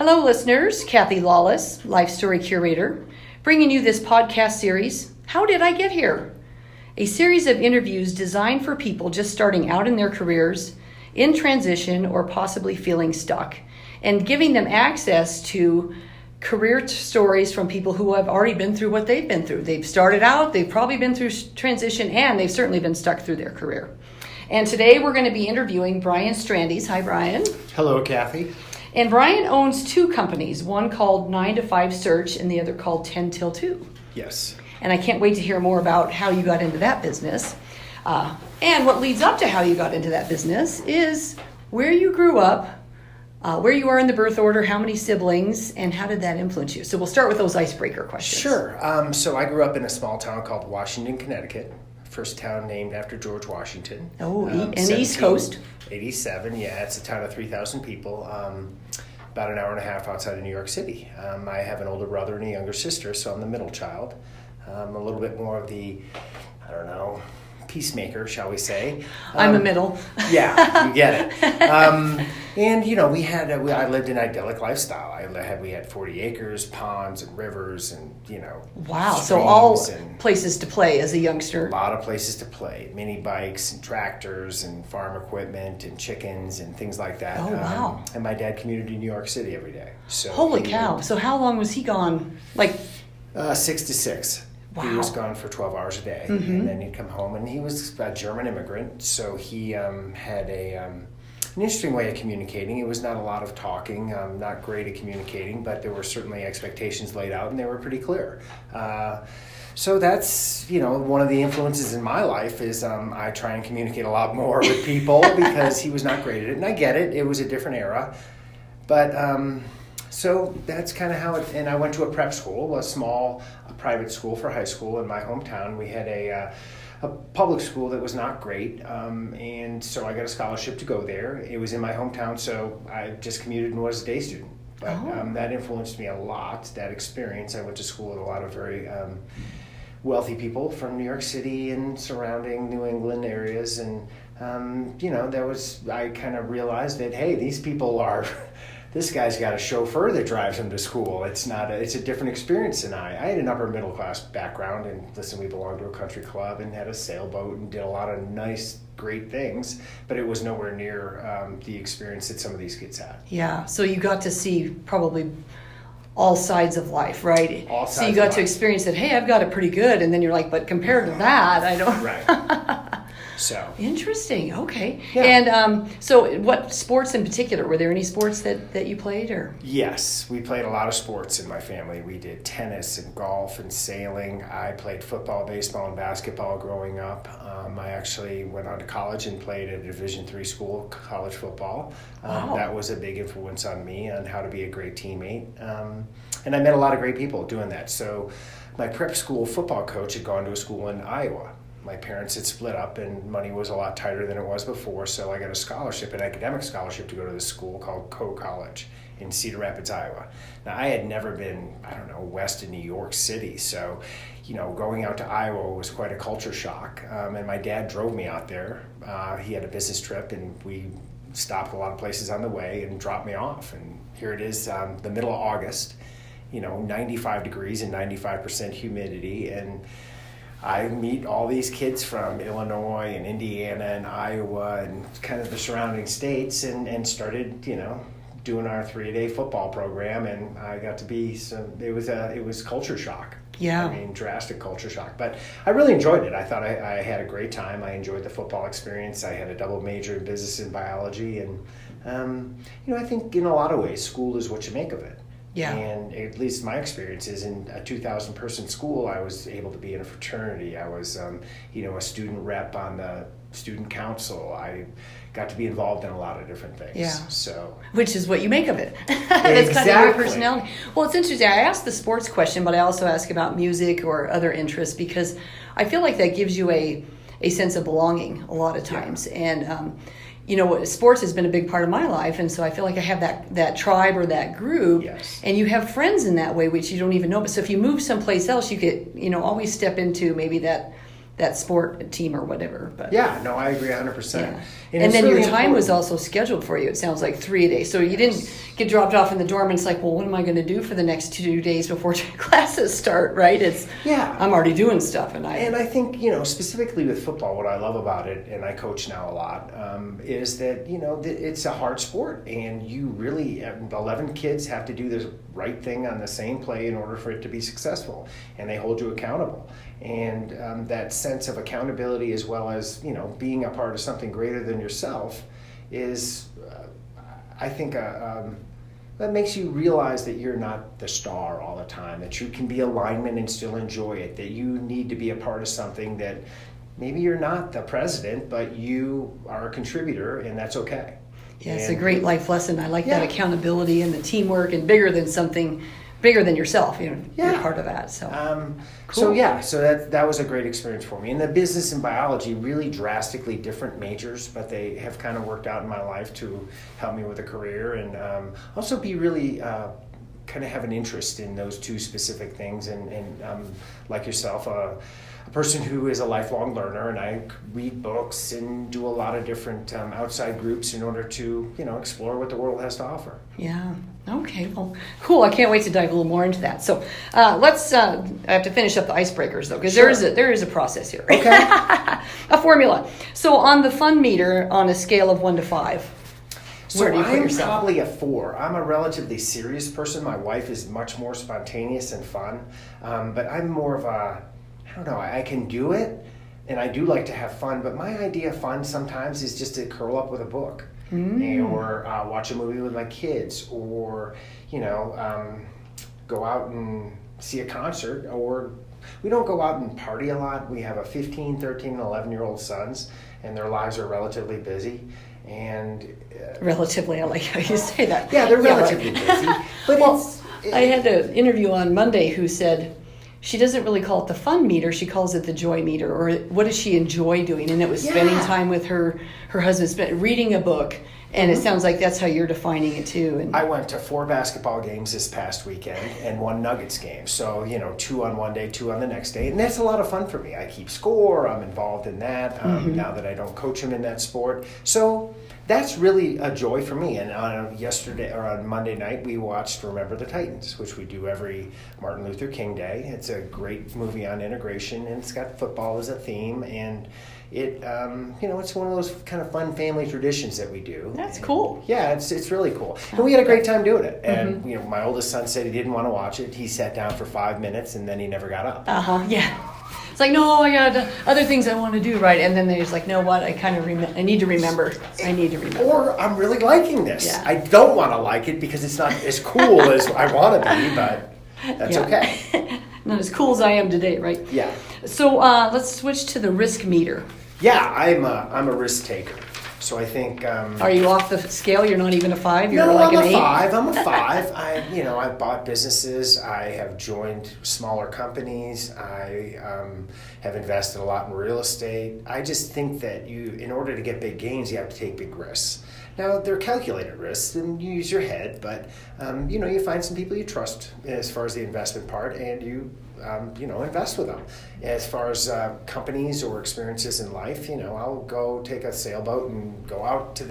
Hello, listeners. Kathy Lawless, Life Story Curator, bringing you this podcast series, How Did I Get Here? A series of interviews designed for people just starting out in their careers, in transition, or possibly feeling stuck, and giving them access to career stories from people who have already been through what they've been through. They've started out, they've probably been through transition, and they've certainly been stuck through their career. And today we're going to be interviewing Brian Strandes. Hi, Brian. Hello, Kathy. And Brian owns two companies, one called 9 to 5 Search and the other called 10 till 2. Yes. And I can't wait to hear more about how you got into that business. And what leads up to how you got into that business is where you grew up, where you are in the birth order, how many siblings, and how did that influence you? So we'll start with those icebreaker questions. Sure. So I grew up in a small town called Washington, Connecticut. First town named after George Washington. Oh, and East Coast. 87, yeah. It's a town of 3,000 people, about an hour and a half outside of New York City. I have an older brother and a younger sister, so I'm the middle child. A little bit more of the, peacemaker, shall we say. I'm a middle. Yeah, you get it. And, I lived an idyllic lifestyle. We had 40 acres, ponds and rivers and, Wow, so all and places to play as a youngster. a lot of places to play. Mini bikes and tractors and farm equipment and chickens and things like that. Oh, wow. And my dad commuted to New York City every day. So Holy cow. So how long was he gone? 6 to 6. Wow. He was gone for 12 hours a day, and then he'd come home, and he was a German immigrant, so he had an interesting way of communicating. It was not a lot of talking, not great at communicating, but there were certainly expectations laid out, and they were pretty clear. So that's, one of the influences in my life is I try and communicate a lot more with people because he was not great at it, and I get it. It was a different era, but... So that's kind of how it, and I went to a prep school, a small private school for high school in my hometown. We had a public school that was not great, and so I got a scholarship to go there. It was in my hometown, so I just commuted and was a day student. But that influenced me a lot, that experience. I went to school with a lot of very wealthy people from New York City and surrounding New England areas, and I kind of realized that, hey, these people are... This guy's got a chauffeur that drives him to school. It's a different experience than I had an upper middle class background, and we belonged to a country club and had a sailboat and did a lot of nice, great things, but it was nowhere near the experience that some of these kids had. Yeah, so you got to see probably all sides of life, right? All sides so you got to experience that, hey, I've got it pretty good, and then you're like, but compared to that, I don't... Right. So interesting. Okay. Yeah. And so what sports in particular? Were there any sports that you played? Or? Yes, we played a lot of sports in my family. We did tennis and golf and sailing. I played football, baseball, and basketball growing up. I actually went on to college and played at a Division III school, college football. Wow. That was a big influence on me on how to be a great teammate. And I met a lot of great people doing that. So my prep school football coach had gone to a school in Iowa. My parents had split up and money was a lot tighter than it was before, so I got a scholarship, an academic scholarship, to go to this school called College in Cedar Rapids, Iowa. Now, I had never been, west of New York City, so, going out to Iowa was quite a culture shock, and my dad drove me out there. He had a business trip, and we stopped a lot of places on the way and dropped me off, and here it is, the middle of August, 95 degrees and 95% humidity, and I meet all these kids from Illinois and Indiana and Iowa and kind of the surrounding states and started, doing our 3-a-day football program, and I got to be it was culture shock. Yeah. Drastic culture shock. But I really enjoyed it. I thought I had a great time. I enjoyed the football experience. I had a double major in business and biology, and I think in a lot of ways school is what you make of it. Yeah. And at least my experience is in a 2,000 person school, I was able to be in a fraternity. I was, a student rep on the student council. I got to be involved in a lot of different things. Yeah. So. Which is what you make of it. That's Exactly. kind of your personality. Well, it's interesting. I asked the sports question, but I also ask about music or other interests because I feel like that gives you a sense of belonging a lot of times. Yeah. And, sports has been a big part of my life, and so I feel like I have that tribe or that group, yes. And you have friends in that way, which you don't even know. But so if you move someplace else, you could, always step into maybe that that sport team or whatever. But yeah, no, I agree 100%. yeah. And And then really your time was important. also scheduled for you. It sounds like 3 a day. So you didn't get dropped off in the dorm and it's like, well, what am I going to do for the next 2 days before classes start, right? It's Yeah. I'm already doing stuff. And I think, specifically with football, what I love about it, and I coach now a lot, is that, it's a hard sport. And you really, 11 kids have to do the right thing on the same play in order for it to be successful. And they hold you accountable. And that sense of accountability, as well as, being a part of something greater than yourself, is, I think, that makes you realize that you're not the star all the time, that you can be a lineman and still enjoy it, that you need to be a part of something that maybe you're not the president, but you are a contributor, and that's okay. yeah, it's a great life lesson. I like Yeah. that accountability and the teamwork and bigger than yourself. You're Yeah. part of that. So Cool. So that was a great experience for me. And the business and biology, really drastically different majors, but they have kind of worked out in my life to help me with a career, and also be really kind of have an interest in those two specific things. And like yourself, a person who is a lifelong learner, and I read books and do a lot of different outside groups in order to explore what the world has to offer. yeah. Okay. Well, cool. I can't wait to dive a little more into that. So let's. I have to finish up the icebreakers though, because Sure. there is a process here. Okay. A formula. So on the fun meter, on a scale of 1 to 5, So where do you put I'm yourself? probably a 4. I'm a relatively serious person. My wife is much more spontaneous and fun, but I'm more of a, I don't know, I can do it, and I do like to have fun, but my idea of fun sometimes is just to curl up with a book, or watch a movie with my kids, or, go out and see a concert, or we don't go out and party a lot. We have a 15, 13, and 11-year-old sons, and their lives are relatively busy. And Relatively, I like how you say that. yeah, they're right. relatively busy. But Well, I had an interview on Monday who said she doesn't really call it the fun meter, she calls it the joy meter, or what does she enjoy doing? And it was spending Yeah. time with her husband, reading a book, and it sounds like that's how you're defining it too. And I went to 4 basketball games this past weekend and 1 Nuggets game. So, 2 on one day, 2 on the next day. And that's a lot of fun for me. I keep score. I'm involved in that now that I don't coach them in that sport. So that's really a joy for me. And on Monday night, we watched Remember the Titans, which we do every Martin Luther King Day. It's a great movie on integration, and it's got football as a theme. And it, it's one of those kind of fun family traditions that we do. that's cool. Yeah, it's really cool. And we had a great time doing it. And, my oldest son said he didn't want to watch it. He sat down for 5 minutes and then he never got up. Yeah. It's like, no, I got other things I want to do, right? And then they're just like, no, what? I kind of I need to remember. Or I'm really liking this. Yeah. I don't want to like it because it's not as cool as I want to be, but that's okay. Not as cool as I am today, right? Yeah. So let's switch to the risk meter. Yeah, I'm a risk taker. So I think. Are you off the scale? You're not even a 5? You're No, like I'm an a 8? 5. I'm a 5. I've bought businesses. I have joined smaller companies. I have invested a lot in real estate. I just think that in order to get big gains, you have to take big risks. Now, they're calculated risks, and you use your head, but, you find some people you trust as far as the investment part, and you invest with them. As far as companies or experiences in life, I'll go take a sailboat and go out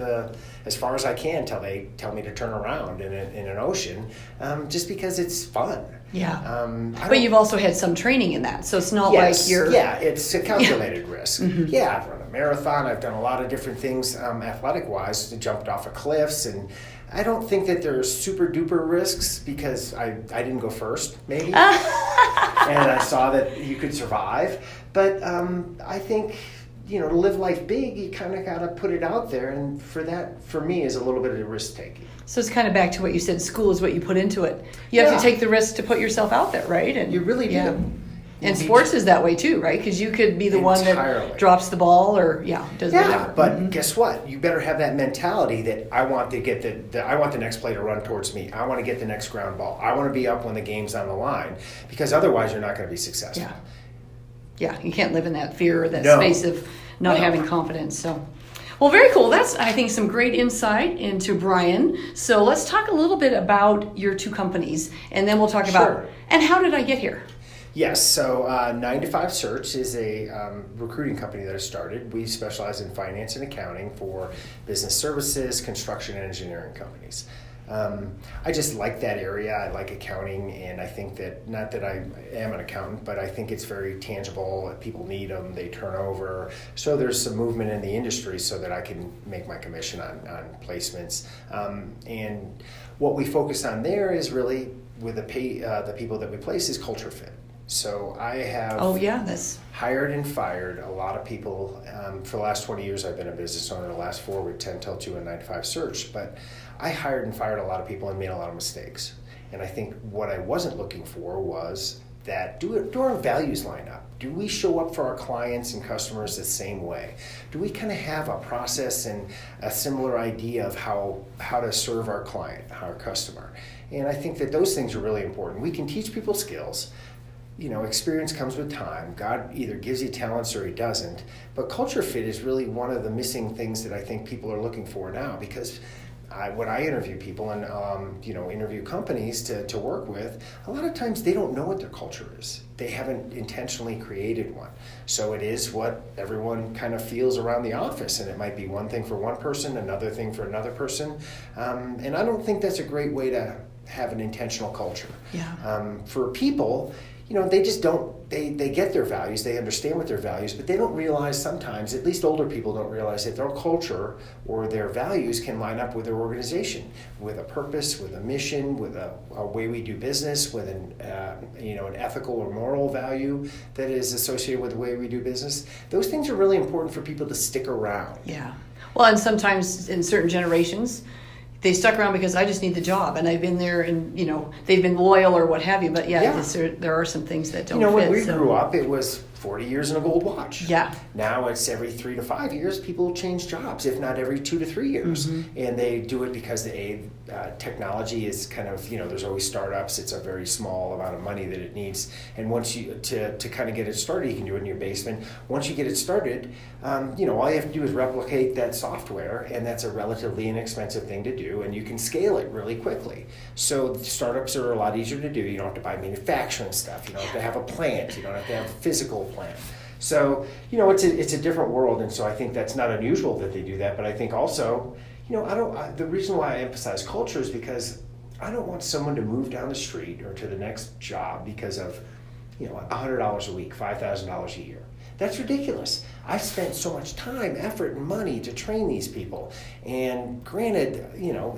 as far as I can till they tell me to turn around in an ocean, just because it's fun. Yeah. But you've also had some training in that, so it's not like you're... Yeah, it's a calculated risk. Yeah, I've run a marathon. I've done a lot of different things athletic-wise, jumped off of cliffs, and I don't think that there's super duper risks because I didn't go first, maybe. And I saw that you could survive. But I think, to live life big, you kind of got to put it out there. And for me, is a little bit of risk taking. So it's kind of back to what you said, school is what you put into it. You have to take the risk to put yourself out there, right? And you really do. Yeah. And sports is that way too, right? Because you could be the one that drops the ball or does whatever. But guess what? You better have that mentality that I want to get I want the next play to run towards me. I want to get the next ground ball. I want to be up when the game's on the line, because otherwise you're not going to be successful. Yeah, you can't live in that fear or that space of not having confidence. So, well, very cool. That's, I think, some great insight into Brian. So let's talk a little bit about your 2 companies, and then we'll talk about, and how did I get here? Yes, so 9 to 5 Search is a recruiting company that I started. We specialize in finance and accounting for business services, construction, and engineering companies. I just like that area. I like accounting, and I think that, not that I am an accountant, but I think it's very tangible. People need them, they turn over. So there's some movement in the industry so that I can make my commission on placements. And what we focus on there is really, with the people that we place, is culture fit. So I have hired and fired a lot of people. For the last 20 years, I've been a business owner. The last 4 were 10 till 2 and 9 to 5 Search. But I hired and fired a lot of people and made a lot of mistakes. And I think what I wasn't looking for was that, do our values line up? Do we show up for our clients and customers the same way? Do we kind of have a process and a similar idea of how to serve our client, our customer? And I think that those things are really important. We can teach people skills. Experience comes with time. God either gives you talents or he doesn't. But culture fit is really one of the missing things that I think people are looking for now, because when I interview people and interview companies to work with, a lot of times they don't know what their culture is. They haven't intentionally created one. So it is what everyone kind of feels around the office, and it might be one thing for one person, another thing for another person. And I don't think that's a great way to have an intentional culture. Yeah. For people, they just don't, they get their values, they understand what their values, but they don't realize sometimes, at least older people don't realize, that their culture or their values can line up with their organization, with a purpose, with a mission, with a way we do business, with an ethical or moral value that is associated with the way we do business. Those things are really important for people to stick around. Yeah. Well, and sometimes in certain generations, they stuck around because I just need the job, and I've been there, and they've been loyal or what have you. But there are some things that don't fit. When we grew up, it was 40 years and a gold watch. Yeah. Now it's every 3 to 5 years people change jobs, if not every 2 to 3 years. Mm-hmm. And they do it because technology is kind of, there's always startups. It's a very small amount of money that it needs. And once you, to kind of get it started, you can do it in your basement. Once you get it started, all you have to do is replicate that software, and that's a relatively inexpensive thing to do, and you can scale it really quickly. So startups are a lot easier to do. You don't have to buy manufacturing stuff. You don't have to have a plant. You don't have to have a physical plant. So, it's a different world, and so I think that's not unusual that they do that, but I think also, the reason why I emphasize culture is because I don't want someone to move down the street or to the next job because of, $100 a week, $5,000 a year. That's ridiculous. I spent so much time, effort, and money to train these people. And granted,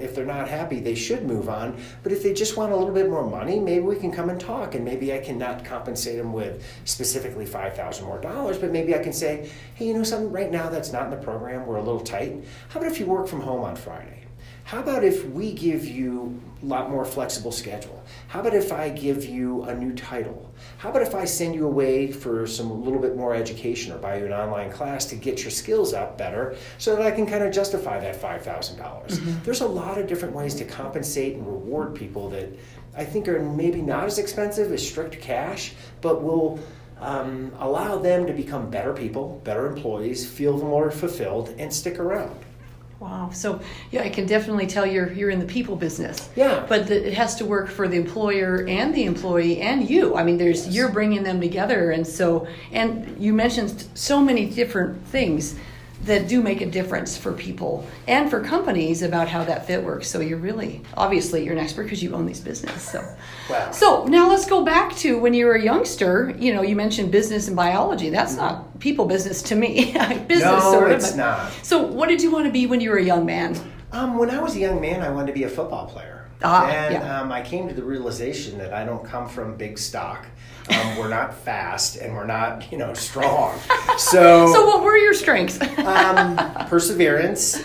if they're not happy, they should move on. But if they just want a little bit more money, maybe we can come and talk. And maybe I can not compensate them with specifically $5,000 more, but maybe I can say, hey, something right now that's not in the program, we're a little tight. How about if you work from home on Friday? How about if we give you a lot more flexible schedule? How about if I give you a new title? How about if I send you away for a little bit more education or buy you an online class to get your skills up better so that I can kind of justify that $5,000? Mm-hmm. There's a lot of different ways to compensate and reward people that I think are maybe not as expensive as strict cash, but will allow them to become better people, better employees, feel more fulfilled, and stick around. Wow. So, I can definitely tell you're in the people business. Yeah. But it has to work for the employer and the employee and you. I mean, you're bringing them together. And you mentioned so many different things that do make a difference for people and for companies about how that fit works. So obviously you're an expert because you own these businesses. So. Wow. So now let's go back to when you were a youngster. You mentioned business and biology. That's not people business to me. Business, no, sort of. It's not. So what did you want to be when you were a young man? When I was a young man, I wanted to be a football player. I came to the realization that I don't come from big stock. We're not fast, and we're not, strong. So what were your strengths? Perseverance.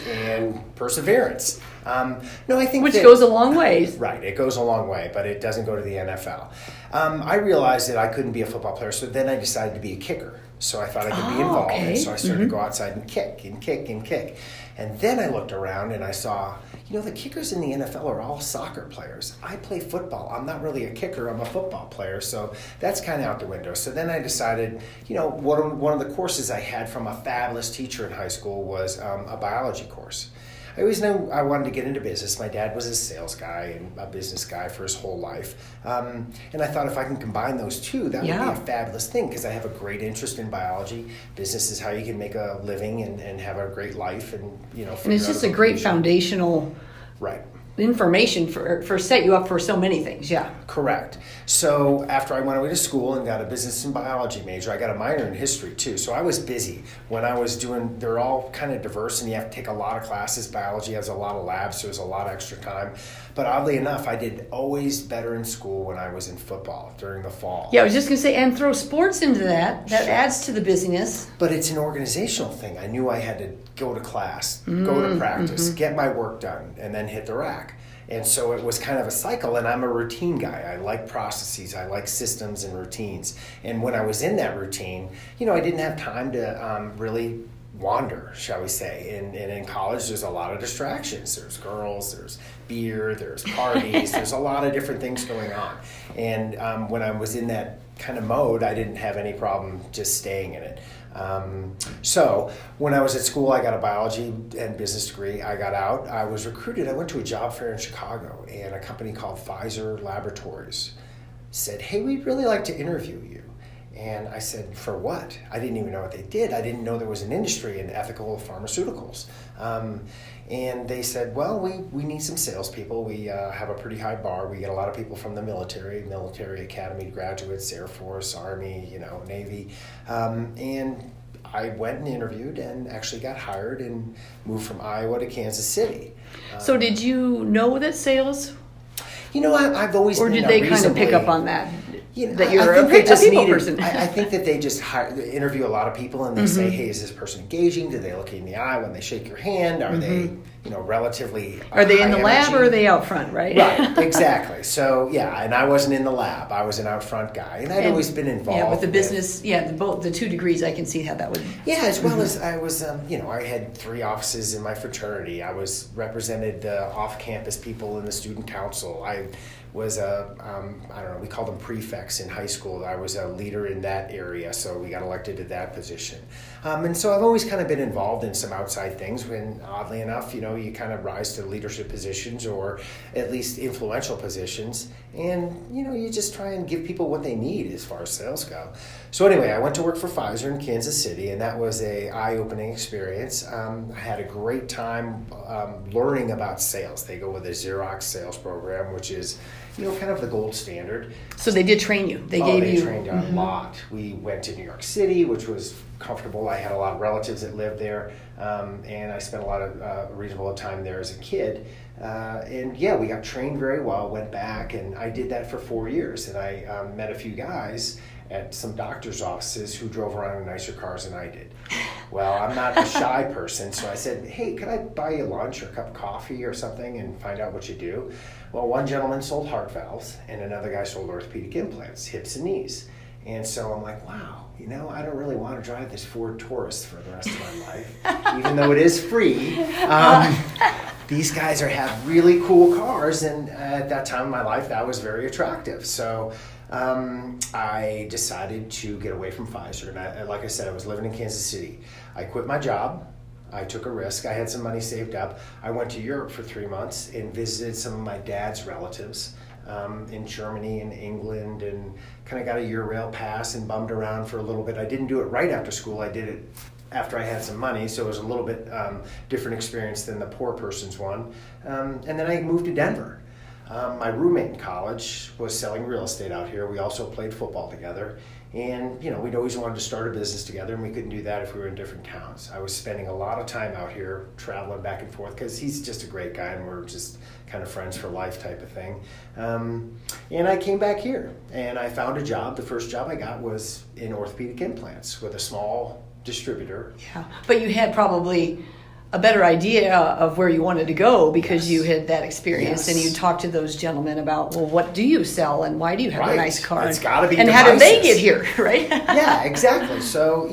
I think which goes a long way. Right, it goes a long way, but it doesn't go to the NFL. I realized that I couldn't be a football player, so then I decided to be a kicker. So I thought I could be involved, and so I started to go outside and kick and kick and kick. And then I looked around and I saw, the kickers in the NFL are all soccer players. I play football. I'm not really a kicker. I'm a football player. So that's kind of out the window. So then I decided, one of the courses I had from a fabulous teacher in high school was a biology course. I always knew I wanted to get into business. My dad was a sales guy and a business guy for his whole life. And I thought if I can combine those two, that would be a fabulous thing, because I have a great interest in biology. Business is how you can make a living and have a great life, and and it's just a great foundational information for set you up for so many things. Correct. So after I went away to school and got a business and biology major, I got a minor in history too. So I was busy when I was doing, they're all kind of diverse and you have to take a lot of classes. Biology has a lot of labs, so there's a lot of extra time. But oddly enough, I did always better in school when I was in football during the fall. I was just going to say, and throw sports into that. That adds to the busyness. But it's an organizational thing. I knew I had to go to class, go to practice, get my work done, and then hit the rack. And so it was kind of a cycle, and I'm a routine guy. I like processes, I like systems and routines. And when I was in that routine, I didn't have time to really wander, shall we say. And in college, there's a lot of distractions. There's girls, there's beer, there's parties, there's a lot of different things going on. And when I was in that kind of mode, I didn't have any problem just staying in it. So when I was at school, I got a biology and business degree. I got out. I was recruited. I went to a job fair in Chicago, and a company called Pfizer Laboratories said, "Hey, we'd really like to interview you." And I said, "For what?" I didn't even know what they did. I didn't know there was an industry in ethical pharmaceuticals. And they said, "Well, we need some salespeople. We have a pretty high bar. We get a lot of people from the military academy graduates, Air Force, Army, Navy." And I went and interviewed and actually got hired and moved from Iowa to Kansas City. So did you know that sales? I've always been. Or did they kind of pick up on that? That you're a people person. I think that they just interview a lot of people and they say, "Hey, is this person engaging? Do they look you in the eye when they shake your hand? Are they, relatively Are they in the lab or are they out front, right?" Right, exactly. So, and I wasn't in the lab. I was an out front guy, and I'd always been involved. Yeah, with the business, the 2 degrees, I can see how that would. Yeah, as well as I was, I had 3 offices in my fraternity. I represented the off-campus people in the student council. I was we called them prefects in high school. I was a leader in that area, so we got elected to that position. And so I've always kind of been involved in some outside things when, oddly enough, you kind of rise to leadership positions or at least influential positions. And, you just try and give people what they need as far as sales go. So anyway, I went to work for Pfizer in Kansas City, and that was a eye-opening experience. I had a great time learning about sales. They go with a Xerox sales program, which is kind of the gold standard. So they did train you. They trained a lot. We went to New York City, which was comfortable. I had a lot of relatives that lived there, and I spent a lot of reasonable time there as a kid. We got trained very well, went back, and I did that for 4 years. And I met a few guys at some doctor's offices who drove around in nicer cars than I did. Well, I'm not a shy person, so I said, "Hey, could I buy you lunch or a cup of coffee or something and find out what you do?" Well, one gentleman sold heart valves, and another guy sold orthopedic implants, hips and knees. And so I'm like, wow, I don't really want to drive this Ford Taurus for the rest of my life, even though it is free. These guys have really cool cars, and at that time in my life, that was very attractive. So I decided to get away from Pfizer. And like I said, I was living in Kansas City. I quit my job. I took a risk. I had some money saved up. I went to Europe for 3 months and visited some of my dad's relatives in Germany and England, and kind of got a Eurail pass and bummed around for a little bit. I didn't do it right after school. I did it after I had some money, so it was a little bit different experience than the poor person's one. And then I moved to Denver. My roommate in college was selling real estate out here. We also played football together. And, we'd always wanted to start a business together, and we couldn't do that if we were in different towns. I was spending a lot of time out here traveling back and forth because he's just a great guy and we're just kind of friends for life type of thing. And I came back here and I found a job. The first job I got was in orthopedic implants with a small distributor. Yeah, but you had probably a better idea of where you wanted to go because you had that experience, and you talked to those gentlemen about, well, what do you sell and why do you have a nice car? It's got to be and devices. How did they get here, right? Yeah, exactly. So,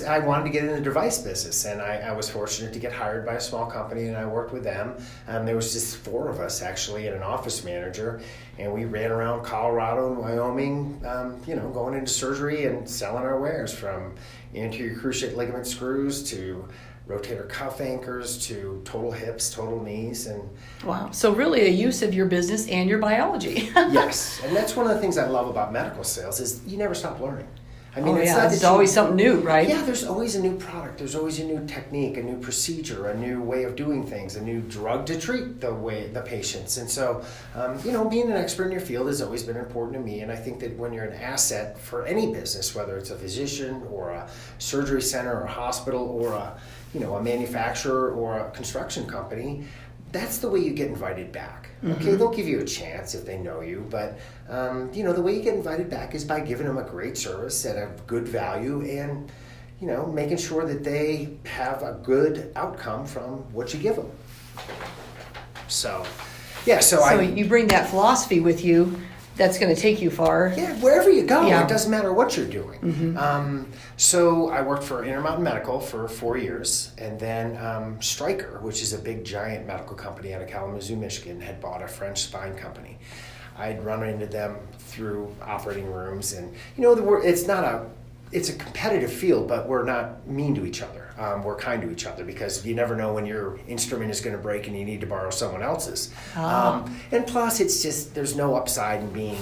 I wanted to get in the device business, and I was fortunate to get hired by a small company, and I worked with them. There was just 4 of us actually and an office manager, and we ran around Colorado and Wyoming, going into surgery and selling our wares, from anterior cruciate ligament screws to rotator cuff anchors to total hips, total knees, and wow. So really a use of your business and your biology. yes, and that's one of the things I love about medical sales is you never stop learning. I mean, it's always something new, right? Yeah, there's always a new product. There's always a new technique, a new procedure, a new way of doing things, a new drug to treat the patients. And so, being an expert in your field has always been important to me. And I think that when you're an asset for any business, whether it's a physician or a surgery center or a hospital or a manufacturer or a construction company, that's the way you get invited back. Okay, they'll give you a chance if they know you, but the way you get invited back is by giving them a great service at a good value and making sure that they have a good outcome from what you give them. So you bring that philosophy with you. That's going to take you far. Yeah, wherever you go, yeah. It doesn't matter what you're doing. So I worked for Intermountain Medical for 4 years, and then Stryker, which is a big, giant medical company out of Kalamazoo, Michigan, had bought a French spine company. I'd run into them through operating rooms, and it's a competitive field, but we're not mean to each other. We're kind to each other because you never know when your instrument is going to break and you need to borrow someone else's. And plus, it's just, there's no upside in being,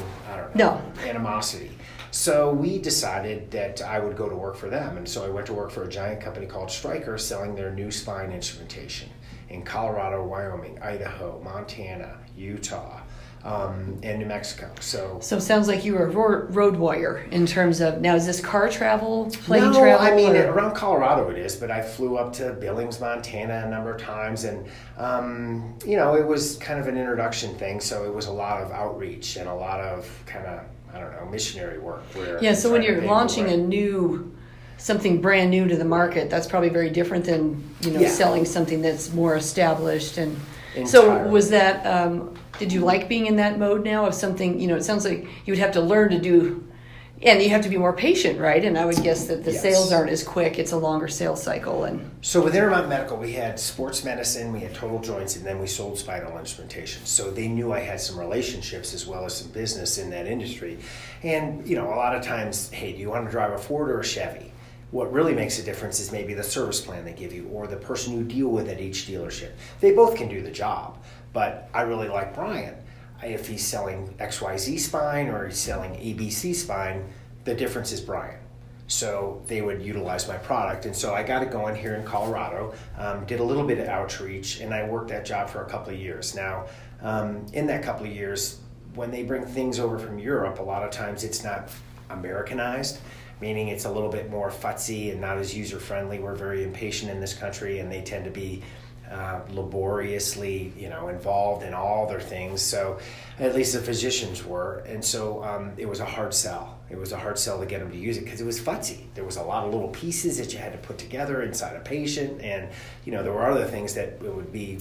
animosity. So we decided that I would go to work for them. And so I went to work for a giant company called Stryker selling their new spine instrumentation in Colorado, Wyoming, Idaho, Montana, Utah, and New Mexico. So it sounds like you were a road warrior in terms of, now is this car travel, plane travel? No, I mean, around Colorado it is, but I flew up to Billings, Montana a number of times, and, it was kind of an introduction thing, so it was a lot of outreach and a lot of kind of, missionary work. So when you're launching something brand new to the market, that's probably very different than, selling something that's more established. And entirely. So was that... did you like being in that mode now of something, it sounds like you would have to learn to do, and you have to be more patient, right? And I would guess that the sales aren't as quick. It's a longer sales cycle. And so with Intermountain Medical, we had sports medicine, we had total joints, and then we sold spinal instrumentation. So they knew I had some relationships as well as some business in that industry. And, a lot of times, hey, do you want to drive a Ford or a Chevy? What really makes a difference is maybe the service plan they give you or the person you deal with at each dealership. They both can do the job. But I really like Brian. If he's selling XYZ spine or he's selling ABC spine, the difference is Brian. So they would utilize my product. And so I got it going here in Colorado, did a little bit of outreach, and I worked that job for a couple of years. Now, in that couple of years, when they bring things over from Europe, a lot of times it's not Americanized, meaning it's a little bit more futzy and not as user-friendly. We're very impatient in this country, and they tend to be laboriously, involved in all their things. So at least the physicians were. And so it was a hard sell. It was a hard sell to get them to use it because it was futzy. There was a lot of little pieces that you had to put together inside a patient. And, there were other things that it would be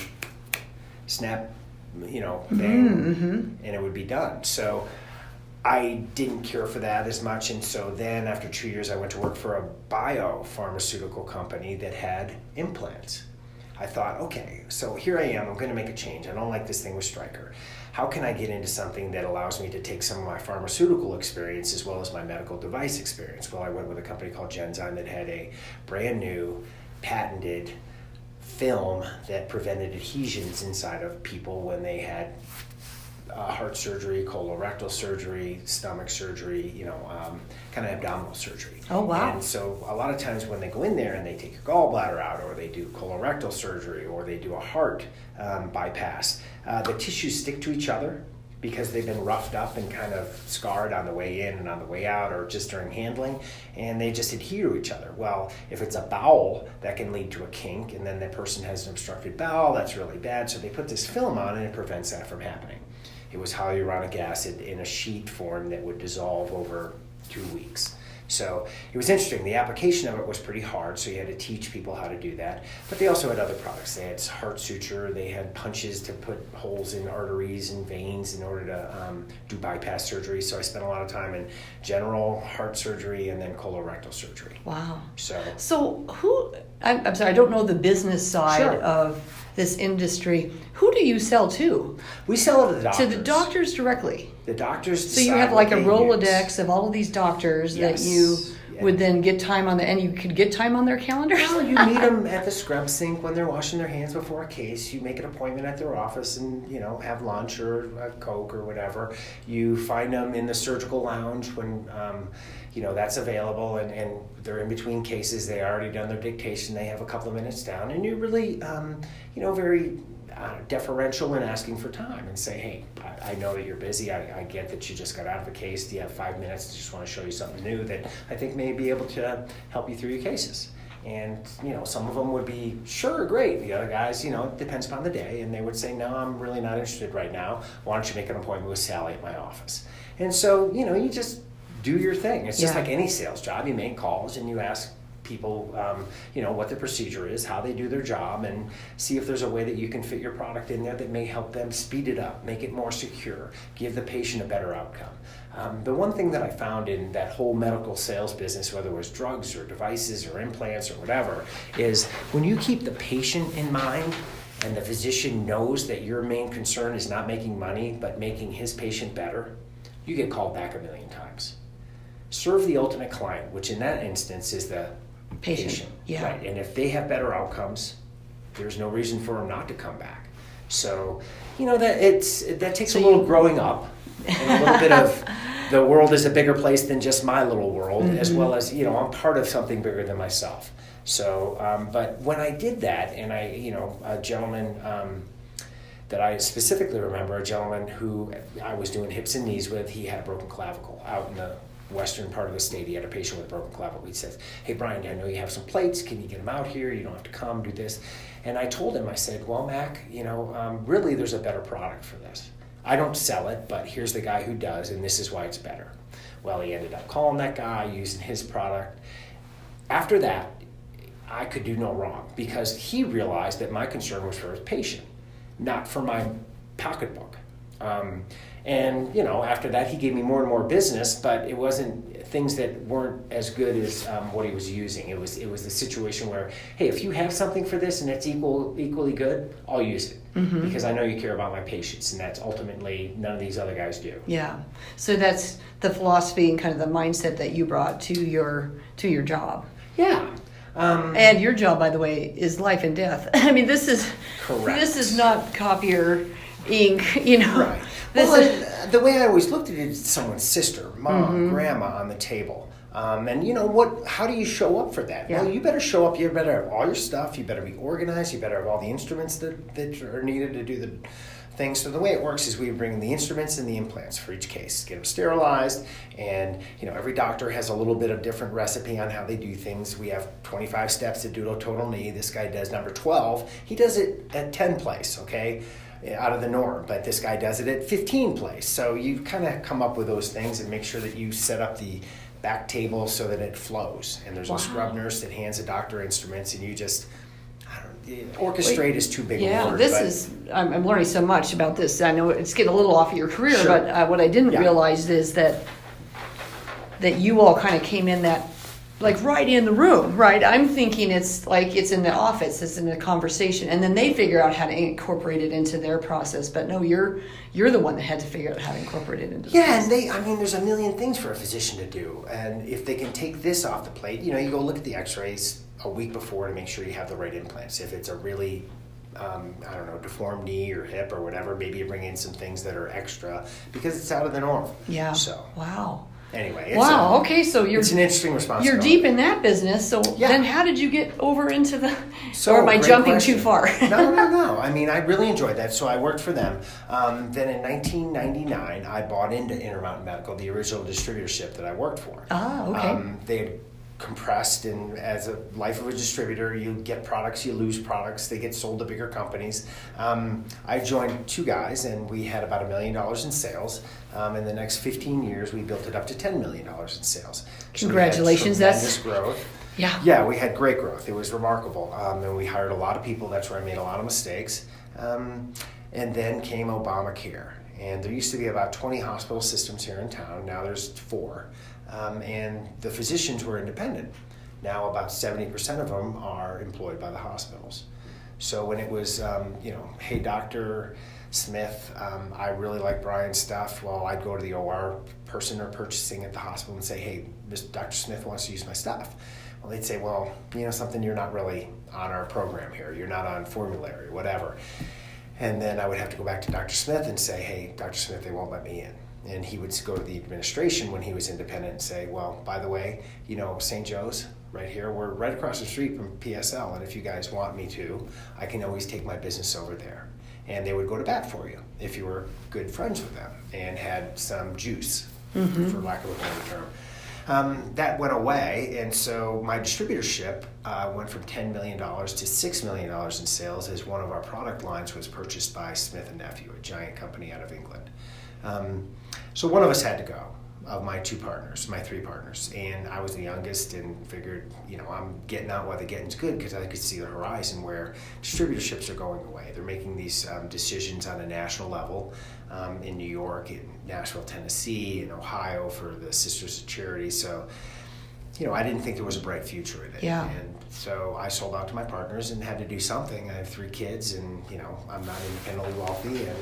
snap, bang, and it would be done. So I didn't care for that as much. And so then after 2 years, I went to work for a biopharmaceutical company that had implants. I thought, okay, so here I am, I'm going to make a change. I don't like this thing with Stryker. How can I get into something that allows me to take some of my pharmaceutical experience as well as my medical device experience? Well, I went with a company called Genzyme that had a brand new patented film that prevented adhesions inside of people when they had heart surgery, colorectal surgery, stomach surgery, kind of abdominal surgery. Oh, wow. And so a lot of times when they go in there and they take your gallbladder out, or they do colorectal surgery, or they do a heart bypass, the tissues stick to each other because they've been roughed up and kind of scarred on the way in and on the way out, or just during handling, and they just adhere to each other. Well, if it's a bowel, that can lead to a kink, and then the person has an obstructed bowel, that's really bad. So they put this film on and it prevents that from happening. It was hyaluronic acid in a sheet form that would dissolve over 2 weeks. So it was interesting. The application of it was pretty hard, so you had to teach people how to do that. But they also had other products. They had heart suture. They had punches to put holes in arteries and veins in order to do bypass surgery. So I spent a lot of time in general heart surgery and then colorectal surgery. Wow. So I'm sorry, I don't know the business side Sure. of this industry. Who do you sell to? We sell to the doctors. To the doctors directly. The doctors. So you have like a Rolodex use. of all of these doctors Yes. that you would then get time on and you could get time on their calendars? Well, you meet them at the scrub sink when they're washing their hands before a case. You make an appointment at their office and, have lunch or a Coke or whatever. You find them in the surgical lounge when, that's available and they're in between cases. They already done their dictation. They have a couple of minutes down and you're really, very deferential in asking for time and say, hey, I know that you're busy. I get that you just got out of a case. Do you have 5 minutes? I just want to show you something new that I think may be able to help you through your cases. And, some of them would be, sure, great. The other guys, it depends upon the day. And they would say, no, I'm really not interested right now. Why don't you make an appointment with Sally at my office? And so, you just do your thing. It's just like any sales job. You make calls and you ask people, what the procedure is, how they do their job, and see if there's a way that you can fit your product in there that may help them speed it up, make it more secure, give the patient a better outcome. The one thing that I found in that whole medical sales business, whether it was drugs or devices or implants or whatever, is when you keep the patient in mind and the physician knows that your main concern is not making money but making his patient better, you get called back a million times. Serve the ultimate client, which in that instance is the patient. Yeah. Right. And if they have better outcomes, there's no reason for them not to come back. So, that takes a little growing up and a little bit of the world is a bigger place than just my little world, as well as, I'm part of something bigger than myself. So, but when I did that, and a gentleman that I specifically remember, a gentleman who I was doing hips and knees with, he had a broken clavicle out in the western part of the state. He had a patient with a broken clavicle. He says, hey, Brian, I know you have some plates. Can you get them out here? You don't have to come, do this. And I told him, I said, well, Mac, really there's a better product for this. I don't sell it, but here's the guy who does, and this is why it's better. Well, he ended up calling that guy, using his product. After that, I could do no wrong because he realized that my concern was for his patient, not for my pocketbook. And, after that, he gave me more and more business, but it wasn't things that weren't as good as what he was using. It was the situation where, hey, if you have something for this and it's equally good, I'll use it because I know you care about my patients, and that's ultimately none of these other guys do. Yeah. So that's the philosophy and kind of the mindset that you brought to your job. Yeah. And your job, by the way, is life and death. I mean, this is correct. This is not copier ink, Right. The way I always looked at it is someone's sister, mom, grandma on the table. And how do you show up for that? Yeah. Well, you better show up, you better have all your stuff, you better be organized, you better have all the instruments that are needed to do the things. So the way it works is we bring the instruments and the implants for each case, get them sterilized, and every doctor has a little bit of different recipe on how they do things. We have 25 steps to do a total knee. This guy does number 12. He does it at 10 place, okay? Out of the norm, but this guy does it at 15 place. So you kind of come up with those things and make sure that you set up the back table so that it flows. And there's a scrub nurse that hands the doctor instruments, and you just, orchestrate is too big a word. I'm learning so much about this. I know it's getting a little off of your career, sure. but what I didn't realize is that you all kind of came in that, like right in the room, right? I'm thinking it's like it's in the office, it's in the conversation, and then they figure out how to incorporate it into their process. But no, you're the one that had to figure out how to incorporate it into the process. And there's a million things for a physician to do, and if they can take this off the plate, you go look at the x-rays a week before to make sure you have the right implants. If it's a really deformed knee or hip or whatever, maybe you bring in some things that are extra because it's out of the norm. Yeah. So wow. Anyway, okay, so it's an interesting responsibility. You're deep in that business, so then how did you get over into the, or am I great jumping question. too far? No. I really enjoyed that, so I worked for them. Then in 1999, I bought into Intermountain Medical, the original distributorship that I worked for. Ah, okay. They had compressed, and as a life of a distributor, you get products, you lose products, they get sold to bigger companies. I joined two guys, and we had about $1 million in sales. In the next 15 years, we built it up to $10 million in sales. Congratulations. So tremendous growth. Yeah, we had great growth. It was remarkable. And we hired a lot of people. That's where I made a lot of mistakes. And then came Obamacare. And there used to be about 20 hospital systems here in town. Now there's 4. And the physicians were independent. Now about 70% of them are employed by the hospitals. So when it was, hey, Dr. Smith, I really like Brian's stuff. Well, I'd go to the OR person or purchasing at the hospital and say, hey, Dr. Smith wants to use my stuff. Well, they'd say, well, something, you're not really on our program here. You're not on formulary, whatever. And then I would have to go back to Dr. Smith and say, hey, Dr. Smith, they won't let me in. And he would go to the administration when he was independent and say, well, by the way, St. Joe's right here, we're right across the street from PSL. And if you guys want me to, I can always take my business over there. And they would go to bat for you if you were good friends with them and had some juice, for lack of a better term. That went away, and so my distributorship went from $10 million to $6 million in sales as one of our product lines was purchased by Smith & Nephew, a giant company out of England. So one of us had to go, of my three partners, and I was the youngest and figured, I'm getting out while the getting's good because I could see the horizon where distributorships are going away. They're making these decisions on a national level in New York, in Nashville, Tennessee, in Ohio for the Sisters of Charity. So, I didn't think there was a bright future in it. Yeah. And so I sold out to my partners and had to do something. I have 3 kids and, I'm not independently wealthy and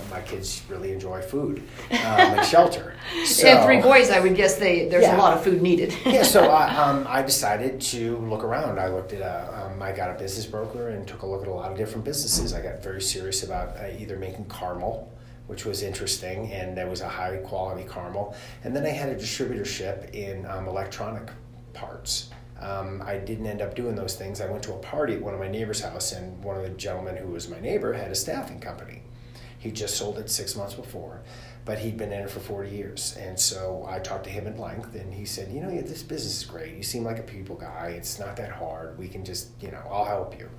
my kids really enjoy food and shelter. So, and 3 boys, I would guess there's a lot of food needed. So I decided to look around. I looked at I got a business broker and took a look at a lot of different businesses. I got very serious about either making caramel, which was interesting, and there was a high quality caramel. And then I had a distributorship in electronic parts. I didn't end up doing those things. I went to a party at one of my neighbor's house, and one of the gentlemen who was my neighbor had a staffing company. He just sold it 6 months before, but he'd been in it for 40 years. And so I talked to him at length, and he said, this business is great. You seem like a people guy. It's not that hard. We can just, I'll help you.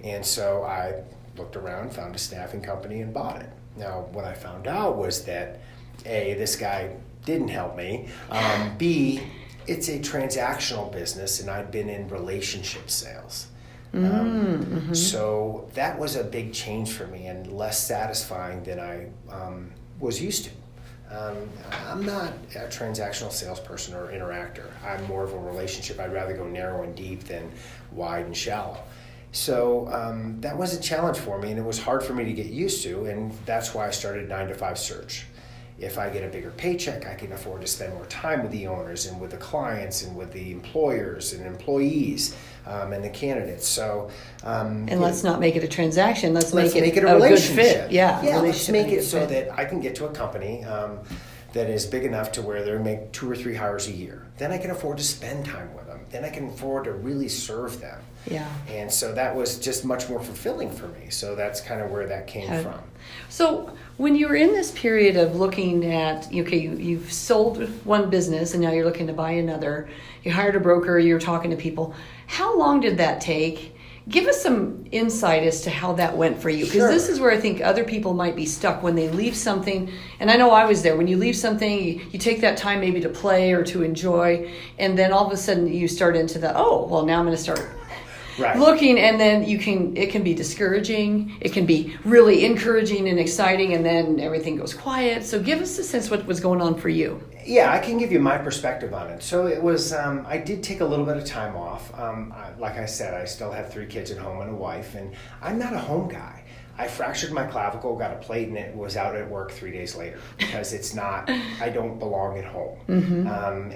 And so I looked around, found a staffing company, and bought it. Now, what I found out was that, A, this guy didn't help me. B, it's a transactional business, and I'd been in relationship sales. So that was a big change for me and less satisfying than I was used to. I'm not a transactional salesperson or interactor. I'm more of a relationship. I'd rather go narrow and deep than wide and shallow. So that was a challenge for me, and it was hard for me to get used to, and that's why I started 9-to-5 search. If I get a bigger paycheck, I can afford to spend more time with the owners and with the clients and with the employers and employees and the candidates. So, and let's not make it a transaction. Let's make it a relationship. Good fit. Yeah, let's make it so that I can get to a company that is big enough to where they make 2 or 3 hires a year. Then I can afford to spend time with them. Then I can afford to really serve them. Yeah. And so that was just much more fulfilling for me. So that's kind of where that came from. So when you were in this period of looking at, you've sold one business and now you're looking to buy another, you hired a broker, you're talking to people. How long did that take? Give us some insight as to how that went for you, because this is where I think other people might be stuck when they leave something. And I know I was there. When you leave something, you take that time maybe to play or to enjoy, and then all of a sudden you start into now I'm going to start looking, and then it can be discouraging. It can be really encouraging and exciting, and then everything goes quiet. So give us a sense what was going on for you. Yeah, I can give you my perspective on it. So it was, I did take a little bit of time off. Like I said, I still have 3 kids at home and a wife, and I'm not a home guy. I fractured my clavicle, got a plate, and it was out at work 3 days later because I don't belong at home.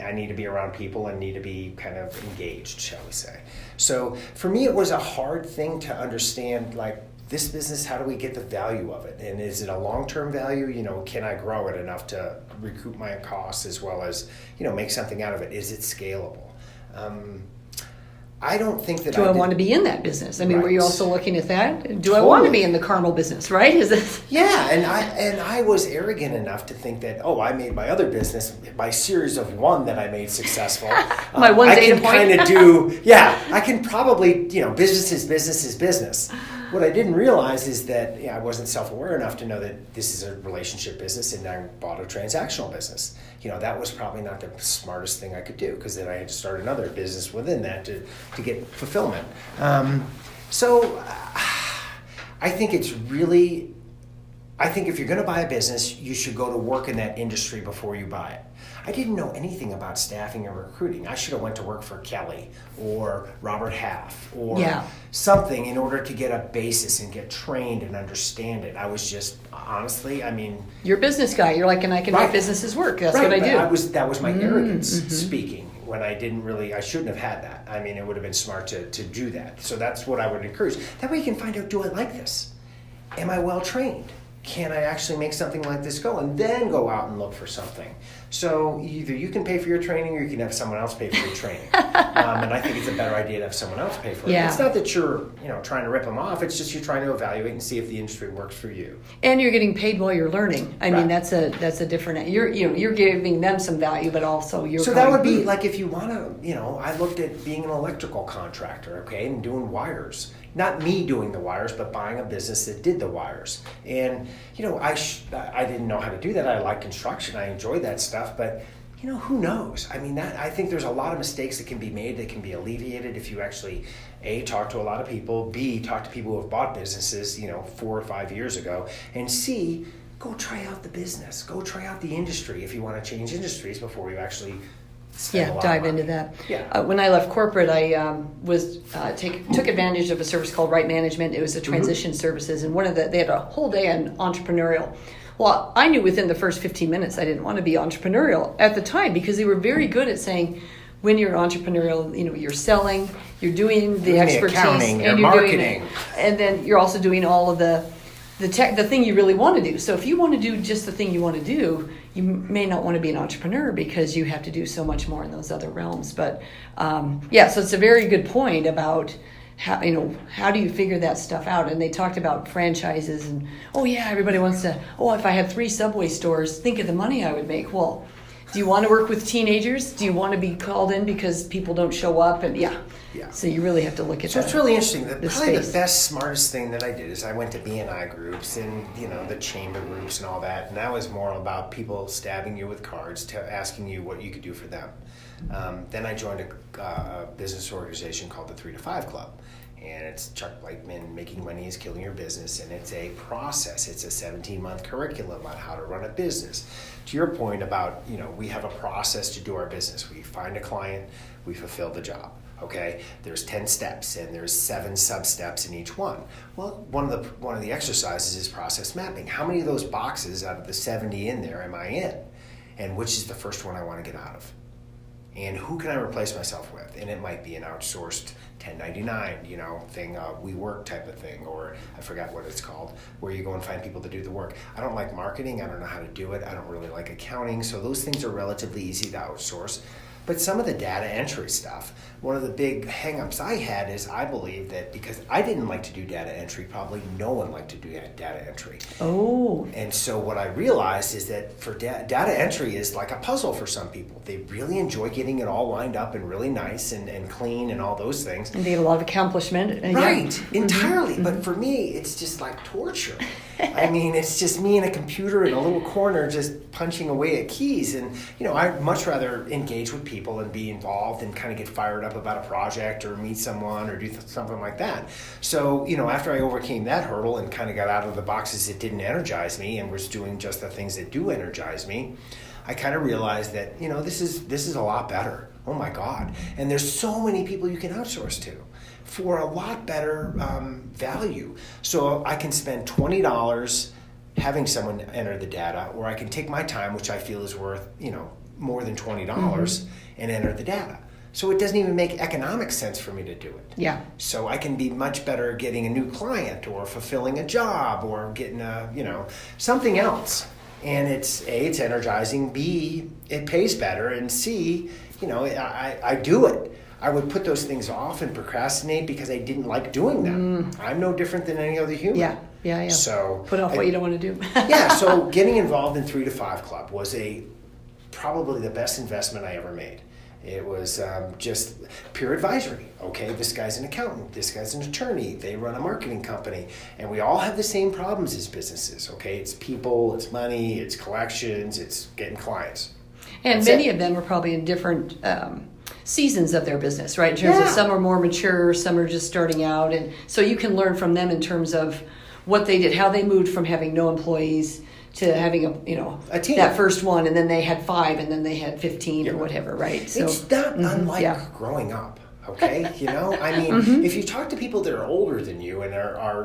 I need to be around people and need to be kind of engaged, shall we say. So for me, it was a hard thing to understand, like, this business, how do we get the value of it? And is it a long-term value? Can I grow it enough to recoup my costs as well as, make something out of it? Is it scalable? I don't think that I want to be in that business? I mean, were you also looking at that? Do Totally. I want to be in the caramel business, right? Is it? Yeah, and I was arrogant enough to think that, I made my other business, my series of one that I made successful. My one data point. I can kind of do, I can probably, business is business. What I didn't realize is that I wasn't self-aware enough to know that this is a relationship business, and I bought a transactional business. That was probably not the smartest thing I could do, because then I had to start another business within that to get fulfillment. So I think it's really, I think if you're going to buy a business, you should go to work in that industry before you buy it. I didn't know anything about staffing or recruiting. I should have went to work for Kelly or Robert Half or something in order to get a basis and get trained and understand it. I was just, honestly, I mean... You're a business guy. You're like, and I can make businesses work. That's what I do. That was my arrogance speaking when I shouldn't have had that. I mean, it would have been smart to do that. So that's what I would encourage. That way you can find out, do I like this? Am I well trained? Can I actually make something like this go? And then go out and look for something. So either you can pay for your training or you can have someone else pay for your training. And I think it's a better idea to have someone else pay for it. It's not that you're trying to rip them off. It's just you're trying to evaluate and see if the industry works for you. And you're getting paid while you're learning. I mean, that's a different... You're giving them some value, but also you're... So that would be like if you want to... I looked at being an electrical contractor, okay, and doing wires. Not me doing the wires, but buying a business that did the wires. And, I didn't know how to do that. I like construction. I enjoyed that stuff. But, who knows? I mean, I think there's a lot of mistakes that can be made that can be alleviated if you actually, A, talk to a lot of people, B, talk to people who have bought businesses, 4 or 5 years ago, and C, go try out the business. Go try out the industry if you want to change industries before you actually... dive into that. When I left corporate, I took advantage of a service called Right Management. It was a transition services, and they had a whole day on entrepreneurial. Well, I knew within the first 15 minutes I didn't want to be entrepreneurial at the time because they were very good at saying, when you're entrepreneurial, you're selling, you're doing the expertise, accounting, and you're marketing, and then you're also doing all of the thing you really want to do. So if you want to do just the thing you want to do, you may not want to be an entrepreneur because you have to do so much more in those other realms. But so it's a very good point about how do you figure that stuff out? And they talked about franchises and everybody wants to. If I had 3 Subway stores, think of the money I would make. Well, do you want to work with teenagers? Do you want to be called in because people don't show up? And so you really have to look at that. So it's really interesting. Probably the best, smartest thing that I did is I went to B&I groups and, the chamber groups and all that. And that was more about people stabbing you with cards, asking you what you could do for them. Then I joined a business organization called the 3 to 5 Club. And it's Chuck Blakeman, Making Money is Killing Your Business. And it's a process. It's a 17-month curriculum on how to run a business. To your point about, we have a process to do our business. We find a client, we fulfill the job. Okay, there's 10 steps and there's 7 sub-steps in each one. Well, one of the exercises is process mapping. How many of those boxes out of the 70 in there am I in? And which is the first one I want to get out of? And who can I replace myself with? And it might be an outsourced 1099, thing, WeWork type of thing, or I forgot what it's called, where you go and find people to do the work. I don't like marketing. I don't know how to do it. I don't really like accounting. So those things are relatively easy to outsource. But some of the data entry stuff, one of the big hang-ups I had is I believe that because I didn't like to do data entry, probably no one liked to do data entry. Oh. And so what I realized is that for data entry is like a puzzle for some people. They really enjoy getting it all lined up and really nice and clean and all those things. And they get a lot of accomplishment. Right, entirely. Mm-hmm. But for me, it's just like torture. I mean, it's just me in a computer in a little corner just punching away at keys. And, I'd much rather engage with people and be involved and kind of get fired up about a project or meet someone or do something like that. So, after I overcame that hurdle and kind of got out of the boxes that didn't energize me and was doing just the things that do energize me, I kind of realized that, this is a lot better. Oh my God. And there's so many people you can outsource to for a lot better value. So I can spend $20 having someone enter the data, or I can take my time, which I feel is worth, more than $20 and enter the data. So it doesn't even make economic sense for me to do it. Yeah. So I can be much better getting a new client or fulfilling a job or getting something else. And it's A, it's energizing, B, it pays better, and C, I do it. I would put those things off and procrastinate because I didn't like doing them. I'm no different than any other human. Yeah. So put off what you don't want to do. So getting involved in 3 to 5 Club was probably the best investment I ever made. It was just pure advisory. Okay, this guy's an accountant, this guy's an attorney, they run a marketing company, and we all have the same problems as businesses. Okay, it's people, it's money, it's collections, it's getting clients. And many of them are probably in different seasons of their business, right? In terms of some are more mature, some are just starting out, and so you can learn from them in terms of what they did, how they moved from having no employees to having a team. That first one, and then they had 5, and then they had 15 or whatever, right? So it's not unlike growing up. Okay, I mean, if you talk to people that are older than you and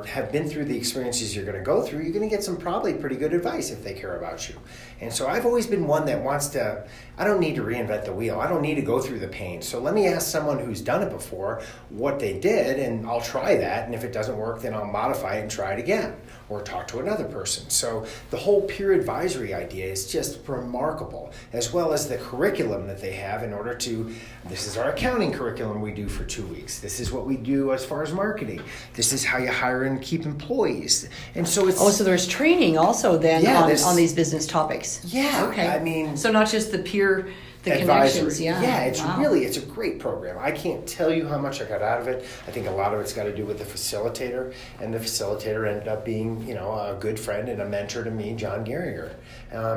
have been through the experiences you're going to go through, you're going to get some probably pretty good advice if they care about you. And so I've always been one that wants to, I don't need to reinvent the wheel. I don't need to go through the pain. So let me ask someone who's done it before what they did, and I'll try that. And if it doesn't work, then I'll modify it and try it again, or talk to another person. So the whole peer advisory idea is just remarkable, as well as the curriculum that they have in order to, this is our accounting curriculum we do for 2 weeks. This is what we do as far as marketing. This is how you hire and keep employees. And so it's... Oh, so there's training also then on these business topics. Yeah. Okay. I mean... So not just the peer... The advisory. Connections, yeah. Yeah, it's a great program. I can't tell you how much I got out of it. I think a lot of it's got to do with the facilitator, and the facilitator ended up being, a good friend and a mentor to me, John Gehringer.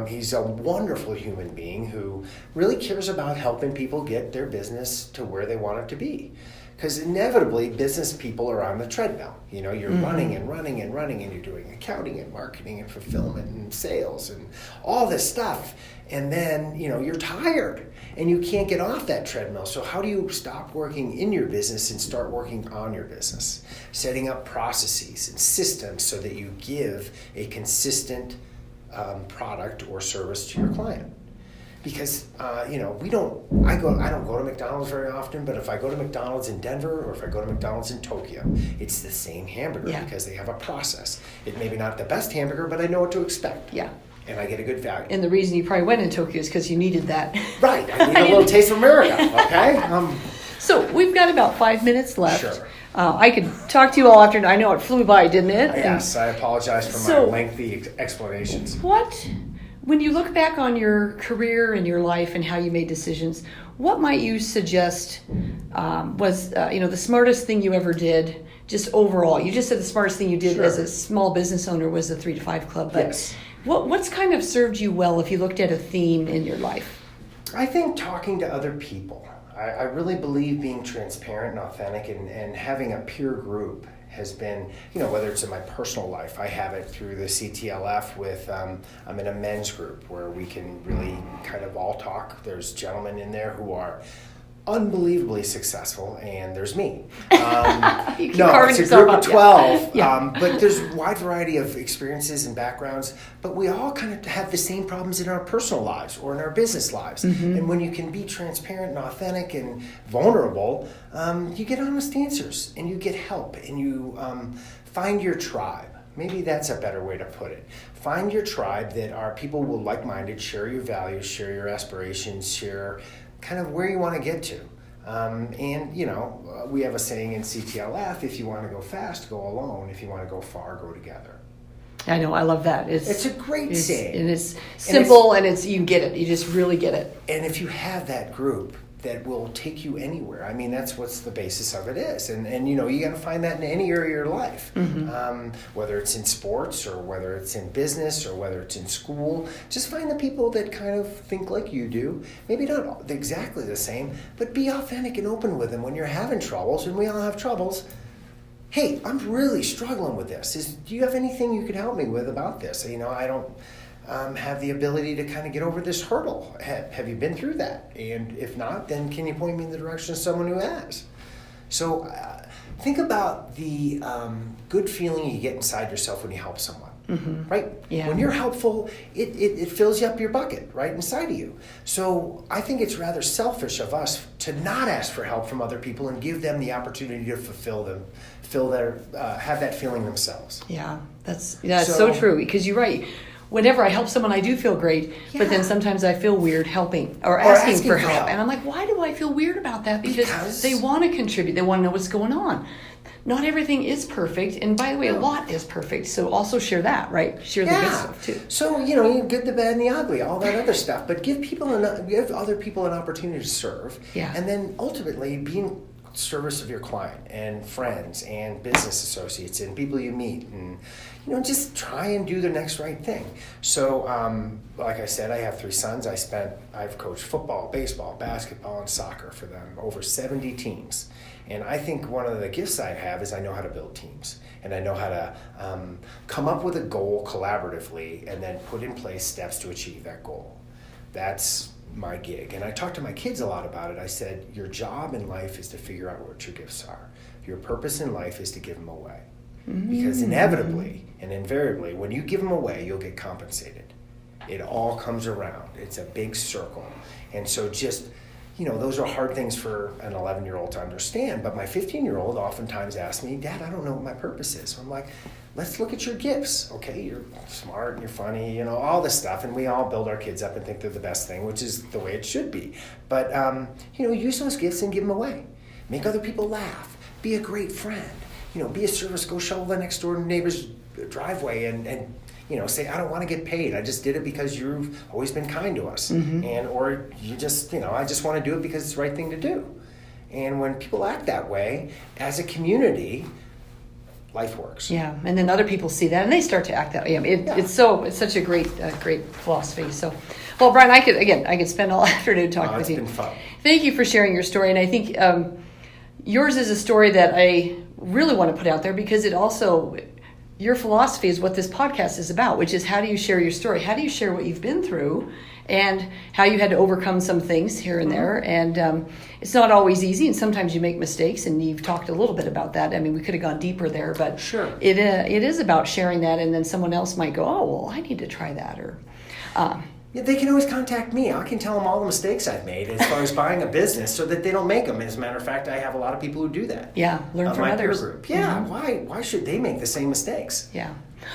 He's a wonderful human being who really cares about helping people get their business to where they want it to be. Because inevitably, business people are on the treadmill. You're running and running and running, and you're doing accounting and marketing and fulfillment and sales and all this stuff. And then, you're tired and you can't get off that treadmill. So how do you stop working in your business and start working on your business? Setting up processes and systems so that you give a consistent product or service to your client. Because I don't go to McDonald's very often, but if I go to McDonald's in Denver or if I go to McDonald's in Tokyo, it's the same hamburger because they have a process. It may be not the best hamburger, but I know what to expect. Yeah. And I get a good value. And the reason you probably went in Tokyo is because you needed that. Right. I need a little taste of America. Okay. So we've got about 5 minutes left. Sure. I could talk to you all afternoon. I know it flew by, didn't it? Yes. I apologize for my lengthy explanations. When you look back on your career and your life and how you made decisions, what might you suggest was the smartest thing you ever did, just overall? You just said the smartest thing you did as a small business owner was the 3 to 5 Club. But yes. What's kind of served you well if you looked at a theme in your life? I think talking to other people. I really believe being transparent and authentic and having a peer group has been, whether it's in my personal life, I have it through the CTLF with, I'm in a men's group where we can really kind of all talk. There's gentlemen in there who are unbelievably successful, and there's me. It's a group of 12, but there's a wide variety of experiences and backgrounds, but we all kind of have the same problems in our personal lives or in our business lives. Mm-hmm. And when you can be transparent and authentic and vulnerable, you get honest answers, and you get help, and you find your tribe. Maybe that's a better way to put it. Find your tribe that are people who are like-minded, share your values, share your aspirations, share kind of where you want to get to. We have a saying in CTLF, if you want to go fast, go alone. If you want to go far, go together. I know, I love that. It's a great saying. And it's simple, and you get it. You just really get it. And if you have that group that will take you anywhere, I mean, that's what's the basis of it is. And you got to find that in any area of your life, whether it's in sports or whether it's in business or whether it's in school. Just find the people that kind of think like you do. Maybe not exactly the same, but be authentic and open with them when you're having troubles, and we all have troubles. Hey, I'm really struggling with this. Do you have anything you could help me with about this? I don't have the ability to kind of get over this hurdle. Have you been through that? And if not, then can you point me in the direction of someone who has? So think about the good feeling you get inside yourself when you help someone, right? Yeah. When you're helpful, it fills you up your bucket right inside of you. So I think it's rather selfish of us to not ask for help from other people and give them the opportunity to have that feeling themselves. Yeah, that's so true, because you're right. Whenever I help someone, I do feel great, but then sometimes I feel weird helping or asking for help. And I'm like, why do I feel weird about that? Because they want to contribute. They want to know what's going on. Not everything is perfect. And by the way, a lot is perfect. So also share that, right? Share the good stuff too. So, you good, the bad, and the ugly, all that other stuff. But give other people an opportunity to serve. Yeah. And then ultimately being service of your client and friends and business associates and people you meet, and just try and do the next right thing. So like I said, I have 3 sons. I've coached football, baseball, basketball, and soccer for them, over 70 teams. And I think one of the gifts I have is I know how to build teams, and I know how to come up with a goal collaboratively and then put in place steps to achieve that goal. That's my gig. And I talk to my kids a lot about it. I said, your job in life is to figure out what your gifts are. Your purpose in life is to give them away. Because inevitably and invariably, when you give them away, you'll get compensated. It all comes around. It's a big circle. And so just, those are hard things for an 11-year-old to understand. But my 15-year-old oftentimes asks me, Dad, I don't know what my purpose is. So I'm like, let's look at your gifts. Okay, you're smart and you're funny, all this stuff. And we all build our kids up and think they're the best thing, which is the way it should be. But, use those gifts and give them away. Make other people laugh. Be a great friend. Be a service. Go shovel the next door neighbor's driveway and say, I don't want to get paid. I just did it because you've always been kind to us. Or you just, I just want to do it because it's the right thing to do. And when people act that way, as a community, life works. Yeah, and then other people see that and they start to act that way. It's such a great philosophy. So, well, Brian, I could spend all afternoon talking with you. It's been fun. Thank you for sharing your story, and I think yours is a story that I really want to put out there because it also, your philosophy is what this podcast is about, which is how do you share your story? How do you share what you've been through and how you had to overcome some things here and there? And it's not always easy, and sometimes you make mistakes, and you've talked a little bit about that. I mean, we could have gone deeper there, but sure. It is about sharing that, and then someone else might go, oh, well, I need to try that. Or they can always contact me. I can tell them all the mistakes I've made as far as buying a business so that they don't make them. As a matter of fact, I have a lot of people who do that. Yeah, learn from my others. Peer group. Yeah, why should they make the same mistakes? Yeah.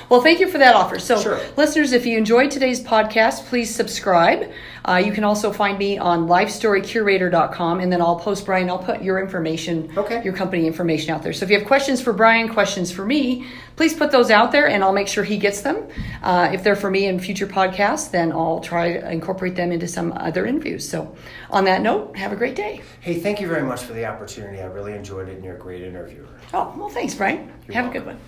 Well, thank you for that offer. So, sure. Listeners, if you enjoyed today's podcast, please subscribe. You can also find me on lifestorycurator.com, and then I'll put your information, your company information out there. So if you have questions for Brian, questions for me, please put those out there, and I'll make sure he gets them. If they're for me in future podcasts, then I'll try to incorporate them into some other interviews. So on that note, have a great day. Hey, thank you very much for the opportunity. I really enjoyed it, and you're a great interviewer. Oh, well, thanks, Brian. You're have welcome. a good one.